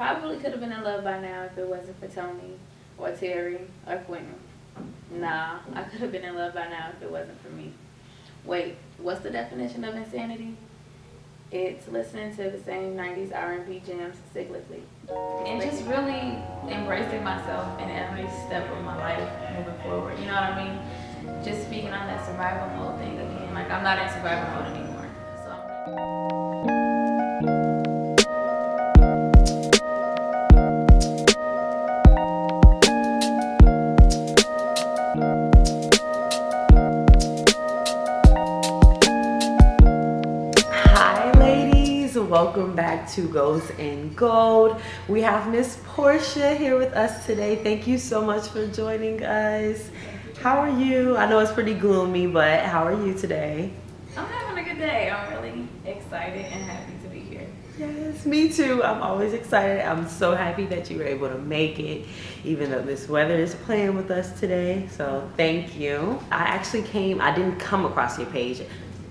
Probably could have been in love by now if it wasn't for Tony or Terry or Quentin. Nah, I could have been in love by now if it wasn't for me. Wait, what's the definition of insanity? It's listening to the same 90s R&B jams cyclically. And just really embracing myself in every step of my life moving forward. You know what I mean? Just speaking on that survival mode thing again. Like, I'm not in survival mode anymore. Welcome back to Ghosts and Gold. We have Miss Portia here with us today. Thank you so much for joining us. How are you? I know it's pretty gloomy, but how are you today? I'm having a good day. I'm really excited and happy to be here. Yes, me too. I'm always excited. I'm so happy that you were able to make it, even though this weather is playing with us today. So thank you. I didn't come across your page.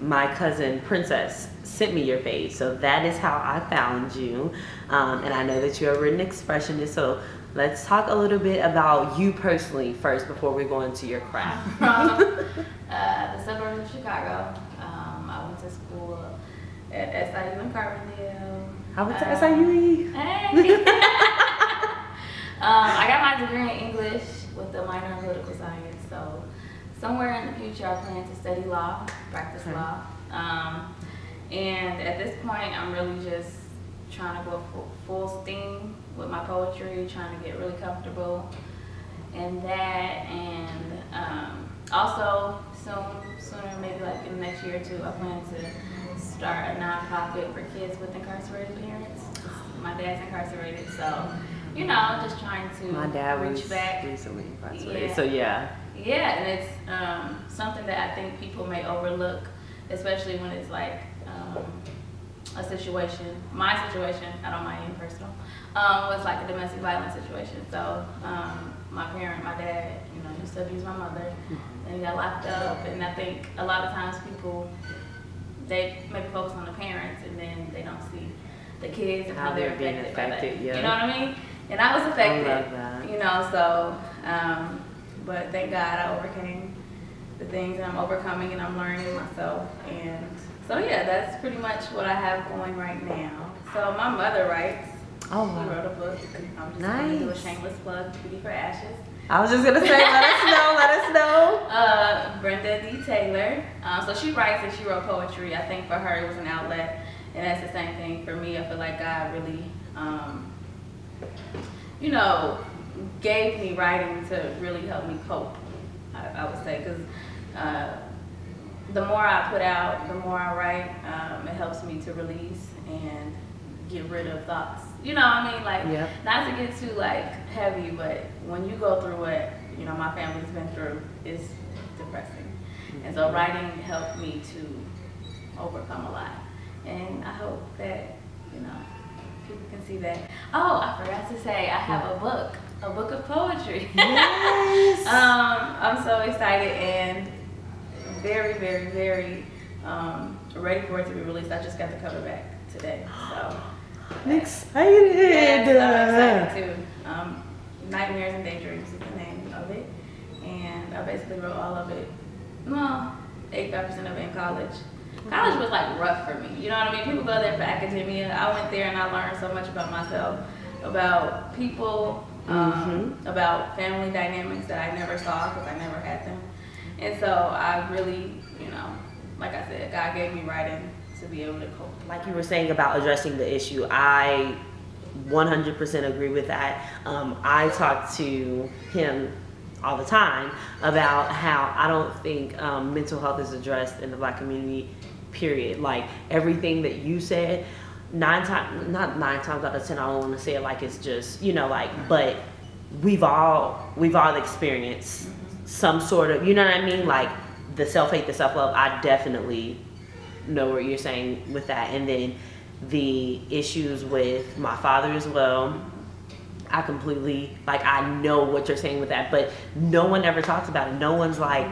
My cousin Princess sent me your page, so that is how I found you. And I know that you're a written expressionist, so let's talk a little bit about you personally first before we go into your craft. From the suburbs of Chicago. I went to school at SIU in Carbondale. I went to SIU. Hey! I got my degree in English with a minor in political science, so somewhere in the future I plan to study law, practice law. And at this point, I'm really just trying to go full steam with my poetry, trying to get really comfortable in that. And also, sooner, maybe like in the next year or two, I plan to start a nonprofit for kids with incarcerated parents. My dad's incarcerated, so, you know, just trying to My dad reach was back. recently incarcerated, Yeah. so yeah. Yeah, and it's something that I think people may overlook, especially when it's like a situation. My situation, I don't mind being personal, was like a domestic violence situation. So my dad, you know, used to abuse my mother, and he got locked up. And I think a lot of times people, they maybe focus on the parents, and then they don't see the kids and how they're being affected by that. yeah. You know what I mean? And I was affected. I love that. You know, so. But thank God I overcame the things, and I'm overcoming, and I'm learning myself. And so yeah, that's pretty much what I have going right now. So my mother writes. Oh, wow. She wrote a book. I'm just going to do a shameless plug, Beauty for Ashes. I was just going to say, let us know. Brenda D. Taylor. So she writes and she wrote poetry. I think for her it was an outlet, and that's the same thing for me. I feel like God really, you know, gave me writing to really help me cope, I would say, because the more I put out, the more I write, it helps me to release and get rid of thoughts. You know what I mean? Like, yep. Not to get too like heavy, but when you go through what, you know, my family's been through, it's depressing. And so writing helped me to overcome a lot. And I hope that, you know, people can see that. Oh, I forgot to say, I have a book of poetry. Yes. I'm so excited and very, very, very ready for it to be released. I just got the cover back today, so I'm excited. Yes, I'm excited too. Nightmares and Daydreams is the name of it, and I basically wrote all of it. Well, 85% of it in college. College was like rough for me. You know what I mean? People go there for academia. I went there and I learned so much about myself, about people, about family dynamics that I never saw because I never had them. And so I really, you know, like I said, God gave me writing to be able to cope. Like you were saying about addressing the issue, I 100% agree with that. I talk to him all the time about how I don't think mental health is addressed in the Black community, period. Like everything that you said, not 9 times out of 10, I don't want to say it like it's just, you know, like, but we've all experienced some sort of, you know what I mean? Like the self-hate, the self-love, I definitely know what you're saying with that. And then the issues with my father as well, I completely, like, I know what you're saying with that, but no one ever talks about it. No one's like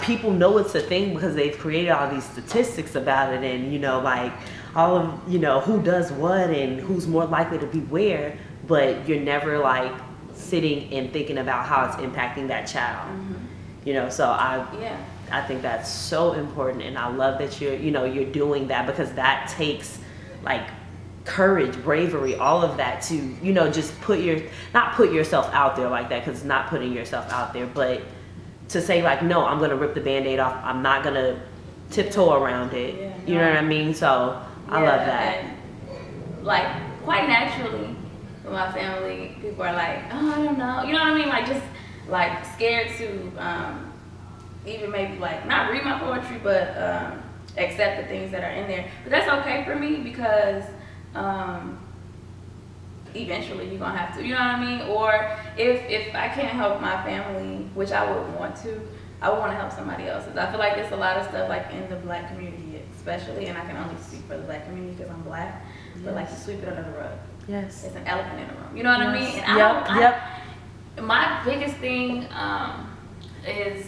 people know it's a thing because they've created all these statistics about it, and, you know, like, all of, who does what and who's more likely to be where, but you're never like sitting and thinking about how it's impacting that child. So I think that's so important, and I love that you're doing that, because that takes like courage, bravery, all of that to, just not put yourself out there like that, because it's not putting yourself out there, but to say like, no, I'm going to rip the Band-Aid off. I'm not going to tiptoe around it. You know what I mean? So I love that. And, like, quite naturally, with my family, people are like, oh, I don't know. You know what I mean? Like, just like scared to even maybe like not read my poetry, but accept the things that are in there. But that's okay for me, because eventually you're gonna have to, you know what I mean? Or if I can't help my family, which I would want to, I would want to help somebody else's. I feel like there's a lot of stuff like in the Black community especially, and I can only speak for the Black community because I'm Black, but like to sweep it under the rug. Yes. It's an elephant in the room. You know what I mean? And my biggest thing is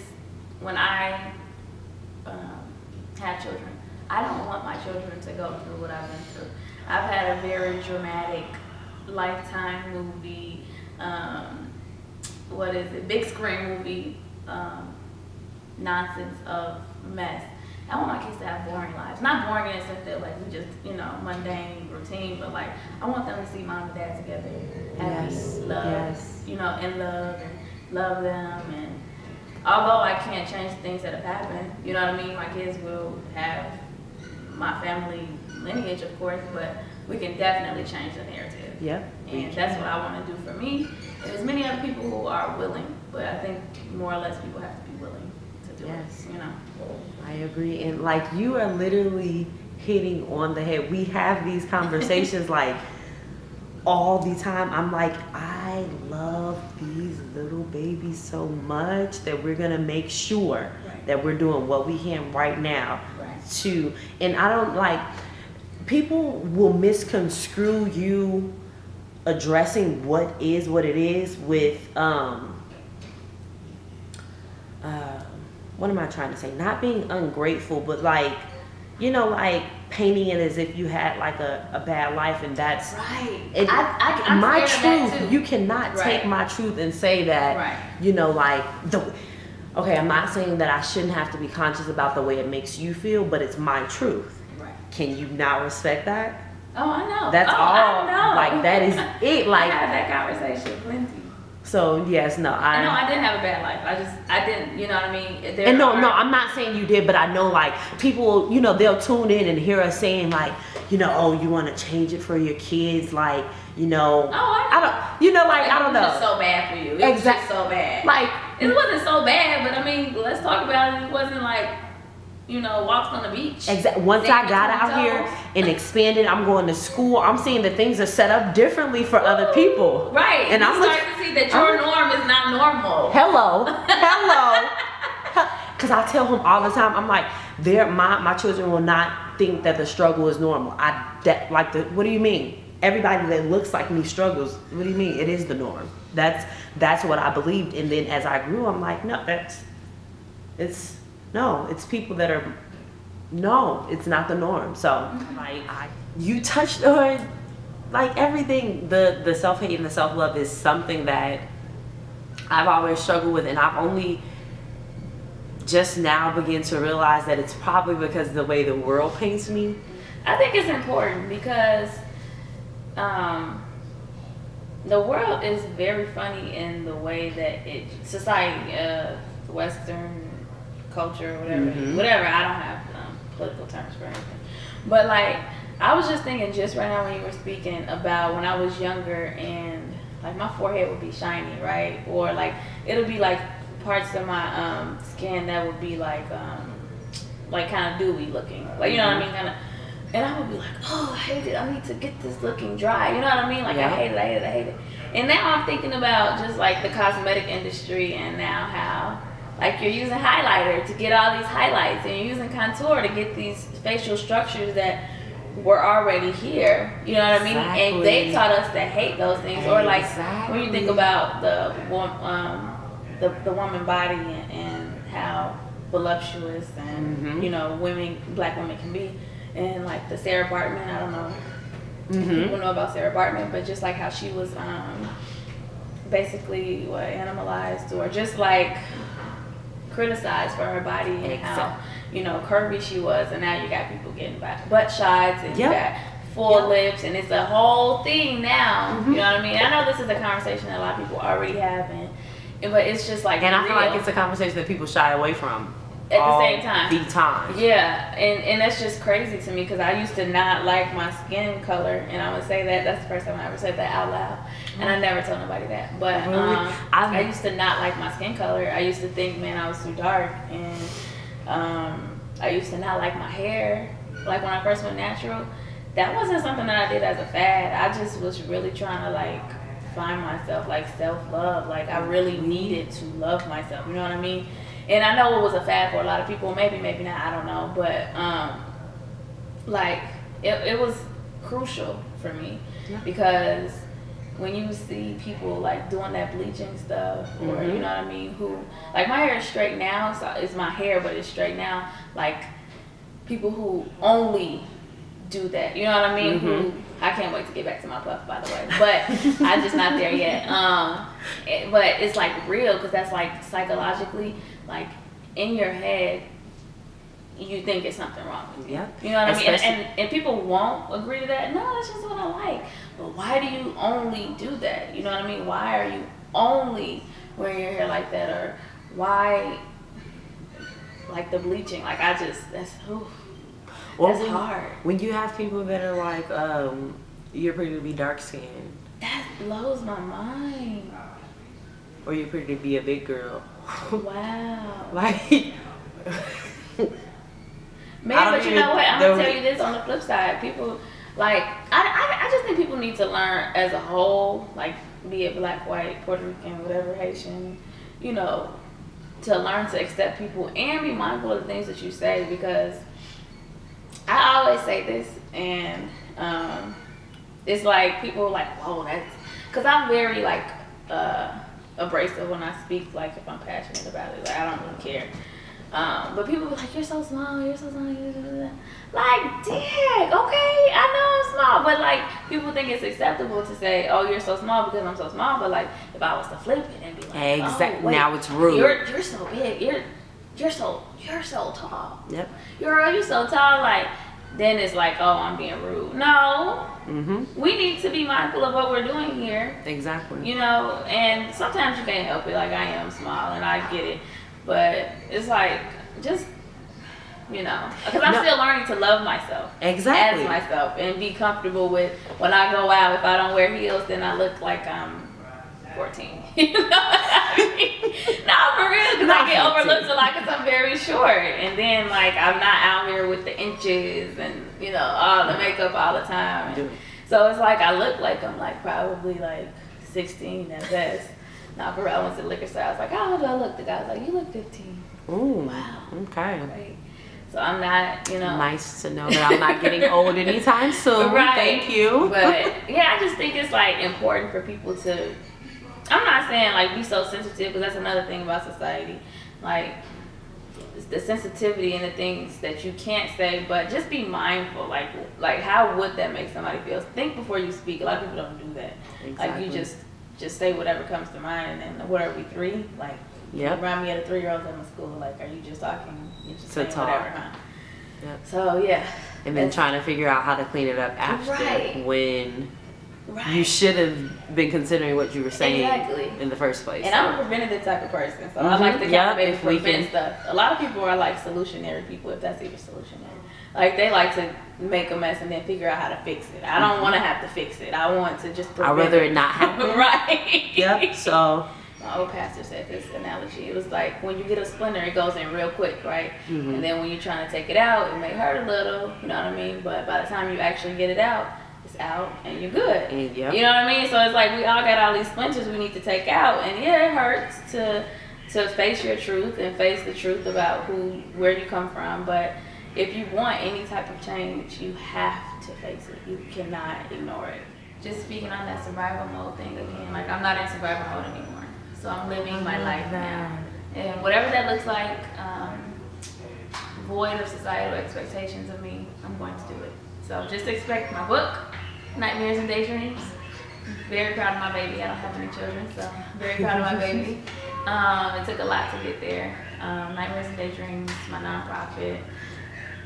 when I have children, I don't want my children to go through what I've been through. I've had a very dramatic Lifetime movie, big screen movie, nonsense of mess. I want my kids to have boring lives. Not boring in the sense that like we just, mundane routine, but like I want them to see mom and dad together, happy, love, in love, and love them. And although I can't change the things that have happened, you know what I mean? My kids will have my family lineage, of course, but we can definitely change the narrative. And that's what I want to do for me. And there's many other people who are willing, but I think more or less people have to be willing to do it. I agree. And like you are literally hitting on the head. We have these conversations like all the time. I'm like, I love these little babies so much that we're gonna make sure that we're doing what we can right now to, and I don't like, people will misconstrue you addressing what it is with what am I trying to say? Not being ungrateful, but like, like painting it as if you had like a bad life, and that's I'm my truth. You cannot take my truth and say that, like I'm not saying that I shouldn't have to be conscious about the way it makes you feel, but it's my truth. Can you not respect that? Oh, I know. That's all. I know. Like that is it. Like I had that conversation plenty. So yes, no, I know I didn't have a bad life. I didn't, you know what I mean? And no, I'm not saying you did, but I know like people, they'll tune in and hear us saying like, oh, you want to change it for your kids, like, Oh, I don't, like I don't know. It was just so bad for you. It was just so bad. Like it wasn't so bad, but I mean, let's talk about it. It wasn't like, walks on the beach. Exactly. Once I got out here and expanded, I'm going to school. I'm seeing that things are set up differently for other people. Right. And I'm starting to see that your norm is not normal. Hello. Because I tell him all the time, I'm like, my children will not think that the struggle is normal. What do you mean? Everybody that looks like me struggles. What do you mean? It is the norm. That's what I believed. And then as I grew, I'm like, no, it's people that are, it's not the norm. So like you touched on like everything. The self-hate and the self-love is something that I've always struggled with, and I've only just now begin to realize that it's probably because of the way the world paints me. I think it's important because the world is very funny in the way that society, Western culture, whatever. I don't have political terms for anything, but like I was just thinking just right now when you were speaking about when I was younger, and like my forehead would be shiny, right? Or like it'll be like parts of my skin that would be like kind of dewy looking, like you know what I mean, kind of. And I would be like, oh, I hate it. I need to get this looking dry. You know what I mean? Like I hate it. And now I'm thinking about just like the cosmetic industry, and now how like you're using highlighter to get all these highlights, and you're using contour to get these facial structures that were already here. You know what I mean? And they taught us to hate those things. Or like when you think about the woman body and how voluptuous and Black women can be. and like the Sarah Bartman. I don't know if people know about Sarah Bartman, but just like how she was basically animalized or just like criticized for her body and how, you know, curvy she was, and now you got people getting butt shots and you got full lips, and it's a whole thing now. You know what I mean? I know this is a conversation that a lot of people already having, but it's just like, and I feel like it's a conversation that people shy away from at the same time. The time. Yeah, and that's just crazy to me, because I used to not like my skin color, and I would say that's the first time I ever said that out loud, and I never told nobody that. But I used to not like my skin color. I used to think, man, I was too dark, and I used to not like my hair. Like when I first went natural, that wasn't something that I did as a fad. I just was really trying to like find myself, like self-love. Like I really needed to love myself. You know what I mean? And I know it was a fad for a lot of people, maybe not, I don't know, but like it was crucial for me, because when you see people like doing that bleaching stuff, or you know what I mean, who like, my hair is straight now, so it's my hair, but it's straight now. Like people who only do that, you know what I mean? Who, I can't wait to get back to my puff, by the way, but I'm just not there yet. But it's like real, because that's like psychologically, like in your head, you think it's something wrong with you. You know what I mean? And people won't agree to that. No, that's just what I like. But why do you only do that? You know what I mean? Why are you only wearing your hair like that? Or why, like the bleaching? Like that's hard. When you have people that are like, you're pretty to be dark skinned. That blows my mind. Or you're pretty to be a big girl. Wow. Like, man, but you know what? I'm gonna tell you this on the flip side. People, like, I just think people need to learn as a whole, like, be it black, white, Puerto Rican, whatever, Haitian, you know, to learn to accept people and be mindful of the things that you say, because I always say this, and it's like people are like, whoa, that's, because I'm very like abrasive when I speak, like if I'm passionate about it, like I don't really care. But people be like, you're so small, you're so small, like, dang, okay, I know I'm small, but like people think it's acceptable to say, oh, you're so small because I'm so small, but like if I was to flip it and be like, exactly, oh, wait, now it's rude. You're so big, you're so tall. Yep. You're so tall, like, then it's like, oh, I'm being rude. No. We need to be mindful of what we're doing here. Exactly. You know, and sometimes you can't help it. Like, I am small and I get it. But it's like, just, you know, because I'm still learning to love myself. Exactly. As myself, and be comfortable with when I go out. If I don't wear heels, then I look like I'm 14. You know what I mean? No, for real, because I get overlooked a lot because I'm very short, and then like I'm not out here with the inches and, you know, all the makeup all the time, and so it's like I look like I'm like probably like 16 at best. Now for real, I went to the liquor store. I was like, how old do I look? The guy was like, you look 15. Ooh, wow. Okay. Great. So I'm not, you know. Nice to know that I'm not getting old anytime soon. Right. Thank you. But yeah, I just think it's like important for people to, I'm not saying like be so sensitive, because that's another thing about society. Like the sensitivity and the things that you can't say, but just be mindful. Like how would that make somebody feel? Think before you speak. A lot of people don't do that. Exactly. Like you just say whatever comes to mind. And what are we, 3? Like, yep. Remind me of the 3-year-olds in my school. Like, are you just talking? You're just so saying whatever, huh? Yep. So yeah. And then trying to figure out how to clean it up after when you should have been considering what you were saying in the first place. And I'm a preventative type of person, so I like to kind of maybe prevent stuff. A lot of people are like solutionary people, if that's even solutionary. Like they like to make a mess and then figure out how to fix it. I don't want to have to fix it. I want to just prevent I'd rather it not happen. Right. Yep. So my old pastor said this analogy. It was like when you get a splinter, it goes in real quick, right? And then when you're trying to take it out, it may hurt a little, you know what I mean? But by the time you actually get it out, it's out and you're good. You know what I mean? So it's like we all got all these splinters we need to take out, and yeah, it hurts to face your truth and face the truth about where you come from. But if you want any type of change, you have to face it. You cannot ignore it. Just speaking on that survival mode thing again, like I'm not in survival mode anymore. So I'm living my life now. And whatever that looks like, void of societal expectations of me, I'm going to do it. So just expect my book, Nightmares and Daydreams. Very proud of my baby. I don't have any children, so very proud of my baby. It took a lot to get there. Nightmares and Daydreams, my nonprofit.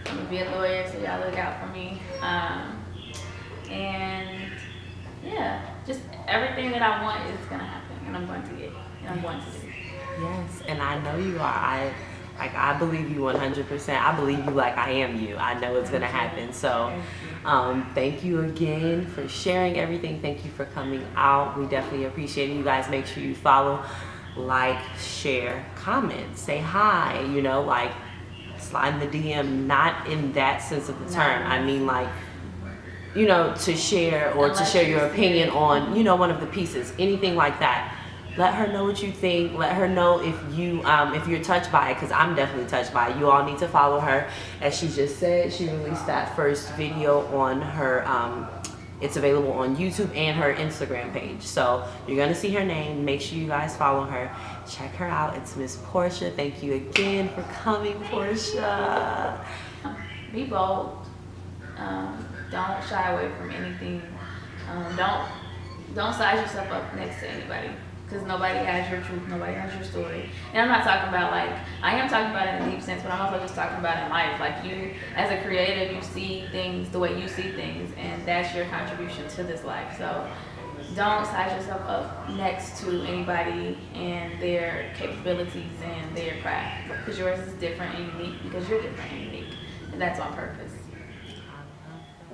I'm gonna be a lawyer, so y'all look out for me. And yeah, just everything that I want is gonna happen, and I'm going to get, and I'm going to do. Yes, and I know you are. I believe you 100%. I believe you like I am you. I know it's gonna happen. So, thank you again for sharing everything. Thank you for coming out. We definitely appreciate it. You guys make sure you follow, like, share, comment, say hi. You know, like slide in the DM. Not in that sense of the term. I mean, like, you know, to share or to share your opinion on, you know, one of the pieces, anything like that. Let her know what you think. Let her know if you're touched by it, because I'm definitely touched by it. You all need to follow her. As she just said, she released that first video on her, it's available on YouTube and her Instagram page. So you're going to see her name. Make sure you guys follow her. Check her out. It's Miss Portia. Thank you again for coming, Portia. Be bold. Don't shy away from anything. Don't size yourself up next to anybody, because nobody has your truth, nobody has your story. And I'm not talking about, like, I am talking about it in a deep sense, but I'm also just talking about in life. Like, you, as a creative, you see things the way you see things, and that's your contribution to this life. So don't size yourself up next to anybody and their capabilities and their craft, because yours is different and unique, because you're different and unique, and that's on purpose.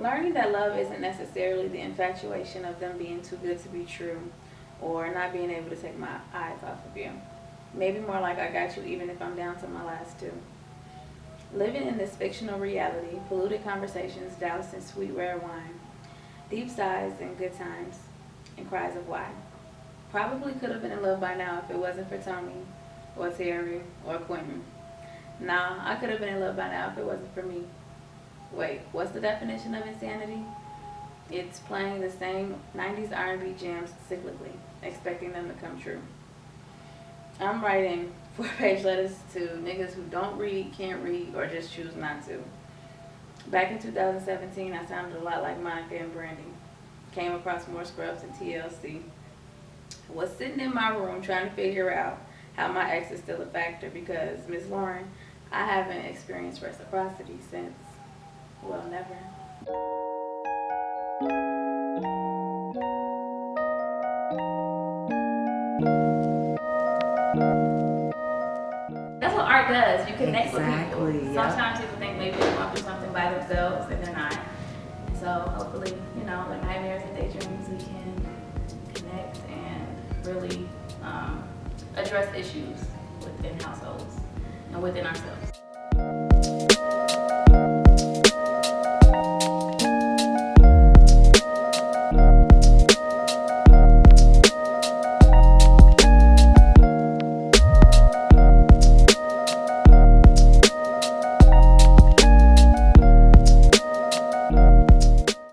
Learning that love isn't necessarily the infatuation of them being too good to be true, or not being able to take my eyes off of you. Maybe more like, I got you even if I'm down to my last two. Living in this fictional reality, polluted conversations doused in sweet rare wine, deep sighs and good times, and cries of why. Probably could have been in love by now if it wasn't for Tony, or Terry, or Quentin. Nah, I could have been in love by now if it wasn't for me. Wait, what's the definition of insanity? It's playing the same 90s R&B jams cyclically, expecting them to come true. I'm writing 4-page letters to niggas who don't read, can't read, or just choose not to. Back in 2017, I sounded a lot like Monica and Brandy. Came across more scrubs and TLC. Was sitting in my room trying to figure out how my ex is still a factor, because, Miss Lauren, I haven't experienced reciprocity since, well, never. That's what art does. You connect with people. Yep. Sometimes people think maybe they want to do something by themselves, and they're not. So hopefully, you know, like Nightmares and Daydreams, we can connect and really address issues within households and within ourselves.